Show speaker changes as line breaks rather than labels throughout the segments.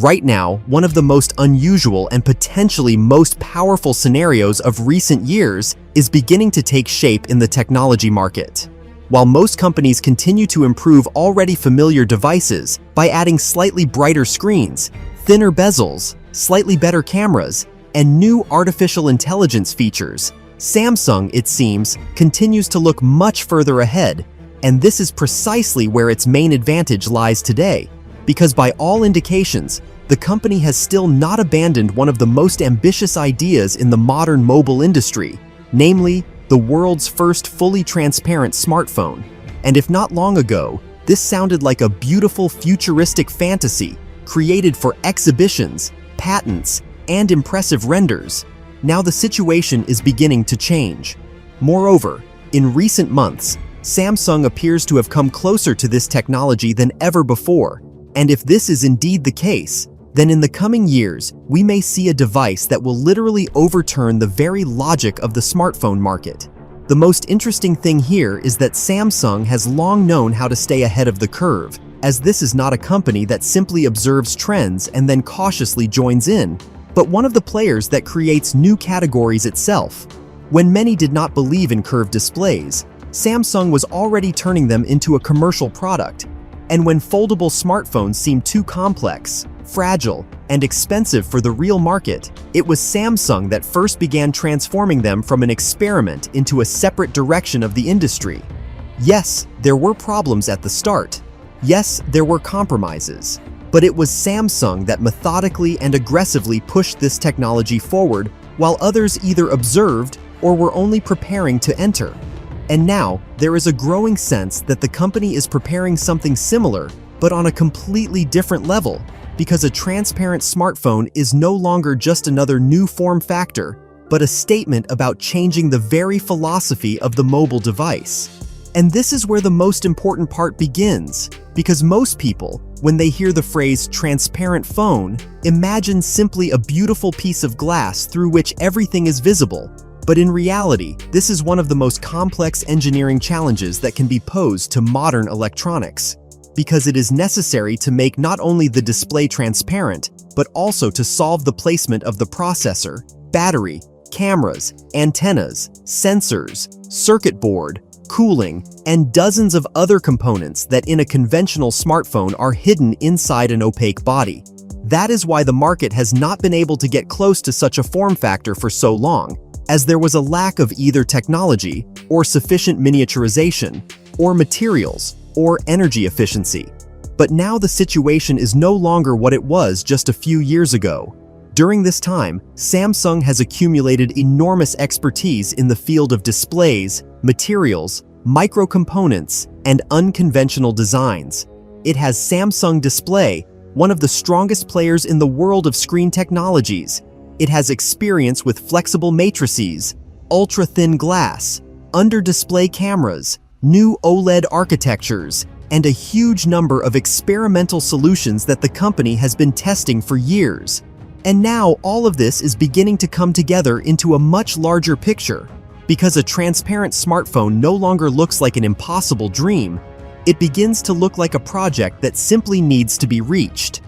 Right now, one of the most unusual and potentially most powerful scenarios of recent years is beginning to take shape in the technology market. While most companies continue to improve already familiar devices by adding slightly brighter screens, thinner bezels, slightly better cameras, and new artificial intelligence features, Samsung, it seems, continues to look much further ahead, and this is precisely where its main advantage lies today, because by all indications, the company has still not abandoned one of the most ambitious ideas in the modern mobile industry, namely, the world's first fully transparent smartphone. And if not long ago, this sounded like a beautiful futuristic fantasy created for exhibitions, patents, and impressive renders, now the situation is beginning to change. Moreover, in recent months, Samsung appears to have come closer to this technology than ever before, and if this is indeed the case, then in the coming years, we may see a device that will literally overturn the very logic of the smartphone market. The most interesting thing here is that Samsung has long known how to stay ahead of the curve, as this is not a company that simply observes trends and then cautiously joins in, but one of the players that creates new categories itself. When many did not believe in curved displays, Samsung was already turning them into a commercial product. And when foldable smartphones seemed too complex, fragile, and expensive for the real market, it was Samsung that first began transforming them from an experiment into a separate direction of the industry. Yes, there were problems at the start. Yes, there were compromises. But it was Samsung that methodically and aggressively pushed this technology forward, while others either observed or were only preparing to enter. And now, there is a growing sense that the company is preparing something similar, but on a completely different level, because a transparent smartphone is no longer just another new form factor, but a statement about changing the very philosophy of the mobile device. And this is where the most important part begins, because most people, when they hear the phrase transparent phone, imagine simply a beautiful piece of glass through which everything is visible. But in reality, this is one of the most complex engineering challenges that can be posed to modern electronics, because it is necessary to make not only the display transparent, but also to solve the placement of the processor, battery, cameras, antennas, sensors, circuit board, cooling, and dozens of other components that in a conventional smartphone are hidden inside an opaque body. That is why the market has not been able to get close to such a form factor for so long, as there was a lack of either technology, or sufficient miniaturization, or materials, or energy efficiency. But now the situation is no longer what it was just a few years ago. During this time, Samsung has accumulated enormous expertise in the field of displays, materials, micro-components, and unconventional designs. It has Samsung Display, one of the strongest players in the world of screen technologies. It has experience with flexible matrices, ultra-thin glass, under-display cameras, new OLED architectures, and a huge number of experimental solutions that the company has been testing for years. And now all of this is beginning to come together into a much larger picture. Because a transparent smartphone no longer looks like an impossible dream, it begins to look like a project that simply needs to be reached.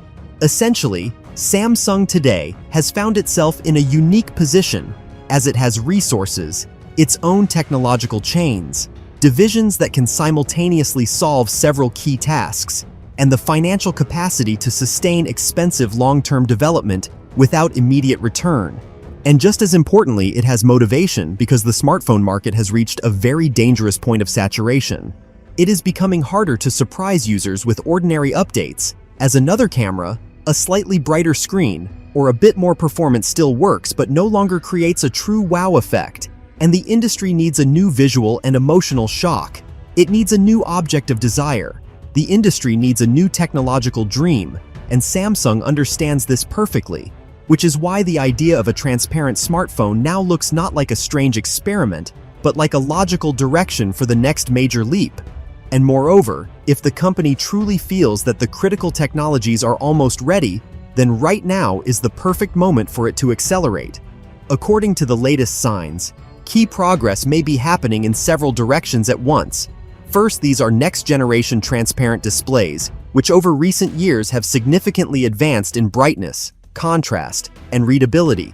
Essentially, Samsung today has found itself in a unique position, as it has resources, its own technological chains, divisions that can simultaneously solve several key tasks, and the financial capacity to sustain expensive long-term development without immediate return. And just as importantly, it has motivation because the smartphone market has reached a very dangerous point of saturation. It is becoming harder to surprise users with ordinary updates, as another camera, a slightly brighter screen, or a bit more performance still works but no longer creates a true wow effect, and the industry needs a new visual and emotional shock. It needs a new object of desire. The industry needs a new technological dream, and Samsung understands this perfectly, which is why the idea of a transparent smartphone now looks not like a strange experiment, but like a logical direction for the next major leap. And moreover, if the company truly feels that the critical technologies are almost ready, then right now is the perfect moment for it to accelerate. According to the latest signs, key progress may be happening in several directions at once. First, these are next-generation transparent displays, which over recent years have significantly advanced in brightness, contrast, and readability.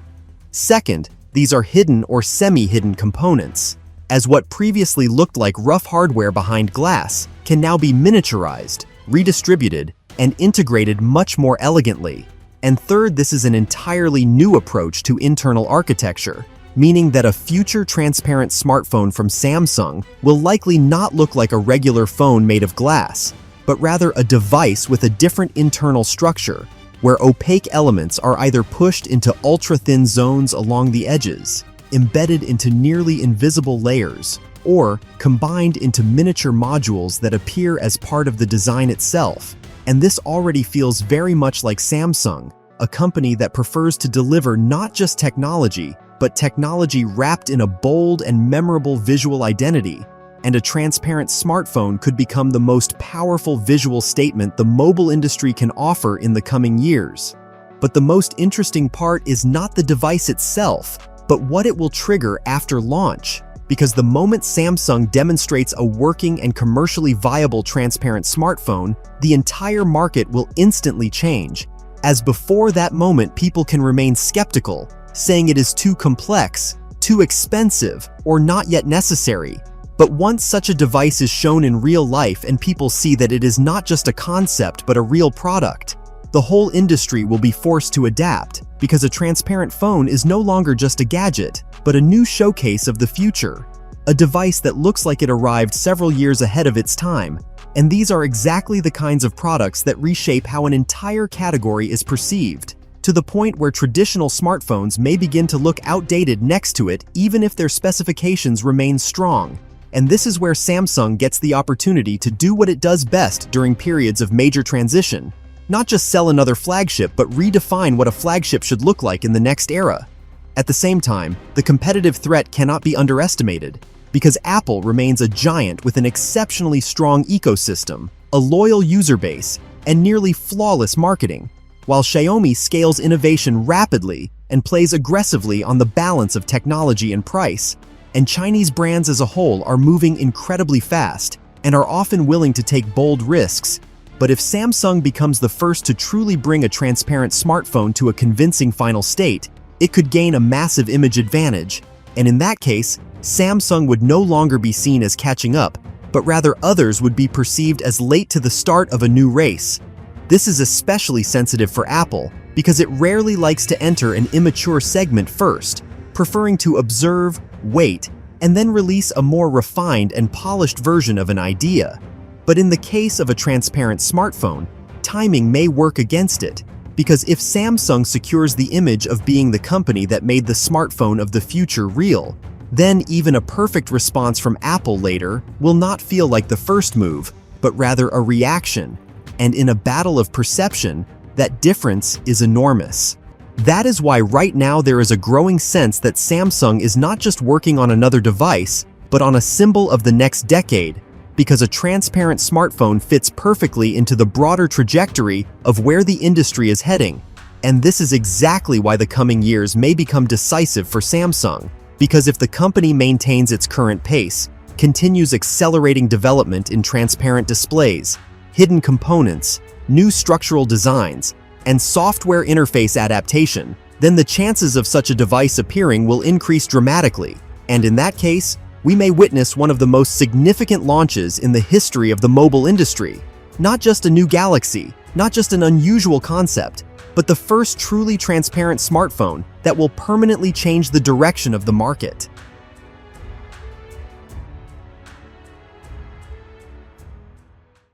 Second, these are hidden or semi-hidden components, as what previously looked like rough hardware behind glass can now be miniaturized, redistributed, and integrated much more elegantly. And third, this is an entirely new approach to internal architecture, meaning that a future transparent smartphone from Samsung will likely not look like a regular phone made of glass, but rather a device with a different internal structure, where opaque elements are either pushed into ultra-thin zones along the edges, embedded into nearly invisible layers, or combined into miniature modules that appear as part of the design itself. And this already feels very much like Samsung, a company that prefers to deliver not just technology, but technology wrapped in a bold and memorable visual identity. And a transparent smartphone could become the most powerful visual statement the mobile industry can offer in the coming years. But the most interesting part is not the device itself, but what it will trigger after launch. Because the moment Samsung demonstrates a working and commercially viable transparent smartphone, the entire market will instantly change. As before that moment, people can remain skeptical, saying it is too complex, too expensive, or not yet necessary. But once such a device is shown in real life and people see that it is not just a concept but a real product, the whole industry will be forced to adapt, because a transparent phone is no longer just a gadget, but a new showcase of the future. A device that looks like it arrived several years ahead of its time. And these are exactly the kinds of products that reshape how an entire category is perceived, to the point where traditional smartphones may begin to look outdated next to it even if their specifications remain strong. And this is where Samsung gets the opportunity to do what it does best during periods of major transition. Not just sell another flagship, but redefine what a flagship should look like in the next era. At the same time, the competitive threat cannot be underestimated, because Apple remains a giant with an exceptionally strong ecosystem, a loyal user base, and nearly flawless marketing, while Xiaomi scales innovation rapidly and plays aggressively on the balance of technology and price. And Chinese brands as a whole are moving incredibly fast and are often willing to take bold risks. But if Samsung becomes the first to truly bring a transparent smartphone to a convincing final state, it could gain a massive image advantage. And in that case, Samsung would no longer be seen as catching up, but rather others would be perceived as late to the start of a new race. This is especially sensitive for Apple because it rarely likes to enter an immature segment first, preferring to observe, wait, and then release a more refined and polished version of an idea. But in the case of a transparent smartphone, timing may work against it, because if Samsung secures the image of being the company that made the smartphone of the future real, then even a perfect response from Apple later will not feel like the first move, but rather a reaction. And in a battle of perception, that difference is enormous. That is why right now there is a growing sense that Samsung is not just working on another device, but on a symbol of the next decade, because a transparent smartphone fits perfectly into the broader trajectory of where the industry is heading. And this is exactly why the coming years may become decisive for Samsung, because if the company maintains its current pace, continues accelerating development in transparent displays, hidden components, new structural designs, and software interface adaptation, then the chances of such a device appearing will increase dramatically. And in that case, we may witness one of the most significant launches in the history of the mobile industry. Not just a new Galaxy, not just an unusual concept, but the first truly transparent smartphone that will permanently change the direction of the market.